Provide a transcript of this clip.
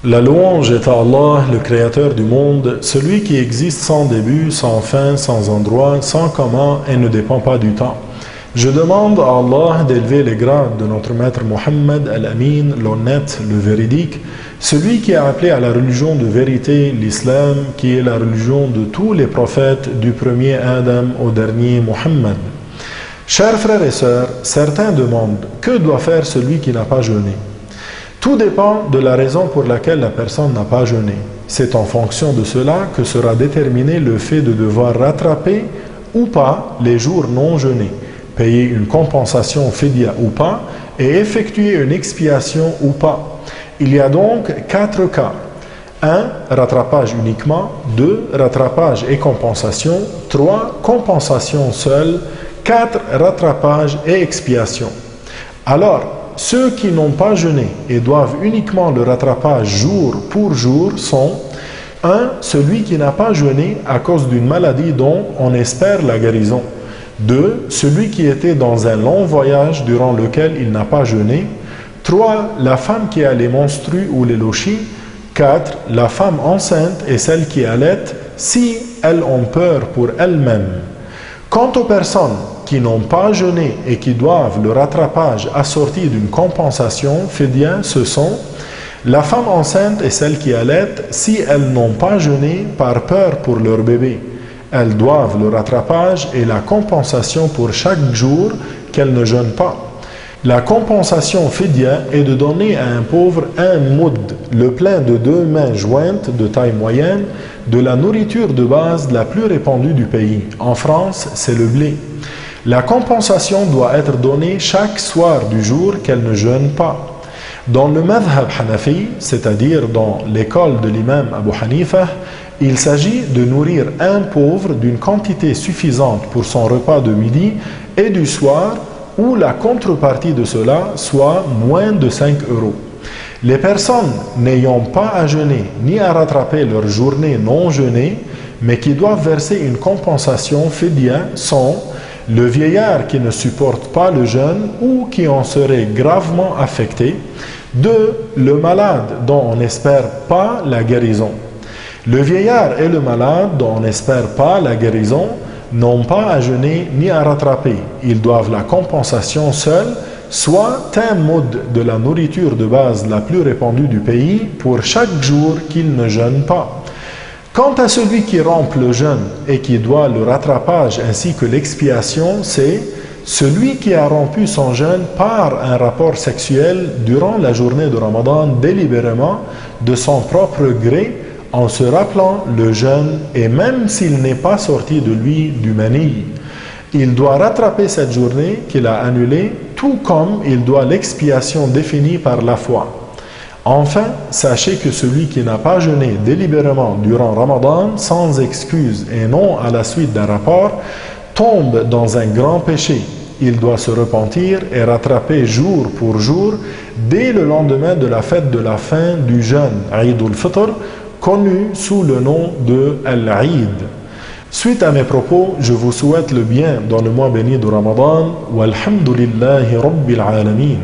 La louange est à Allah, le Créateur du monde, celui qui existe sans début, sans fin, sans endroit, sans comment et ne dépend pas du temps. Je demande à Allah d'élever les grades de notre maître Mohammed al-Amin, l'honnête, le véridique, celui qui a appelé à la religion de vérité, l'islam, qui est la religion de tous les prophètes, du premier Adam au dernier Mohammed. Chers frères et sœurs, certains demandent « Que doit faire celui qui n'a pas jeûné ?» Tout dépend de la raison pour laquelle la personne n'a pas jeûné. C'est en fonction de cela que sera déterminé le fait de devoir rattraper ou pas les jours non jeûnés, payer une compensation fidya ou pas, et effectuer une expiation ou pas. Il y a donc 4 cas. 1. Rattrapage uniquement. 2. Rattrapage et compensation. 3. Compensation seule. 4. Rattrapage et expiation. Alors, ceux qui n'ont pas jeûné et doivent uniquement le rattrapage jour pour jour sont 1. Celui qui n'a pas jeûné à cause d'une maladie dont on espère la guérison. 2. Celui qui était dans un long voyage durant lequel il n'a pas jeûné. 3. La femme qui a les menstrues ou les lochis. 4. La femme enceinte et celle qui allait si elles ont peur pour elles-mêmes. Quant aux personnes qui n'ont pas jeûné et qui doivent le rattrapage assorti d'une compensation fidya, ce sont la femme enceinte et celle qui allait si elles n'ont pas jeûné par peur pour leur bébé. Elles doivent le rattrapage et la compensation pour chaque jour qu'elles ne jeûnent pas. La compensation fidya est de donner à un pauvre un moud, le plein de 2 mains jointes de taille moyenne, de la nourriture de base la plus répandue du pays. En France, c'est le blé. La compensation doit être donnée chaque soir du jour qu'elle ne jeûne pas. Dans le madhab hanafi, c'est-à-dire dans l'école de l'imam Abu Hanifa, il s'agit de nourrir un pauvre d'une quantité suffisante pour son repas de midi et du soir, où la contrepartie de cela soit moins de 5 €. Les personnes n'ayant pas à jeûner ni à rattraper leur journée non jeûnée, mais qui doivent verser une compensation fidya sont le vieillard qui ne supporte pas le jeûne ou qui en serait gravement affecté. 2. Le malade dont on n'espère pas la guérison. Le vieillard et le malade dont on n'espère pas la guérison n'ont pas à jeûner ni à rattraper. Ils doivent la compensation seule, soit un mode de la nourriture de base la plus répandue du pays pour chaque jour qu'ils ne jeûnent pas. Quant à celui qui rompt le jeûne et qui doit le rattrapage ainsi que l'expiation, c'est celui qui a rompu son jeûne par un rapport sexuel durant la journée de Ramadan délibérément de son propre gré en se rappelant le jeûne et même s'il n'est pas sorti de lui du mani. Il doit rattraper cette journée qu'il a annulée, tout comme il doit l'expiation définie par la foi. Enfin, sachez que celui qui n'a pas jeûné délibérément durant Ramadan, sans excuse et non à la suite d'un rapport, tombe dans un grand péché. Il doit se repentir et rattraper jour pour jour dès le lendemain de la fête de la fin du jeûne, Eid al-Fitr, connu sous le nom de Al-Eid. Suite à mes propos, je vous souhaite le bien dans le mois béni de Ramadan. Walhamdulillahi Rabbil Alamin.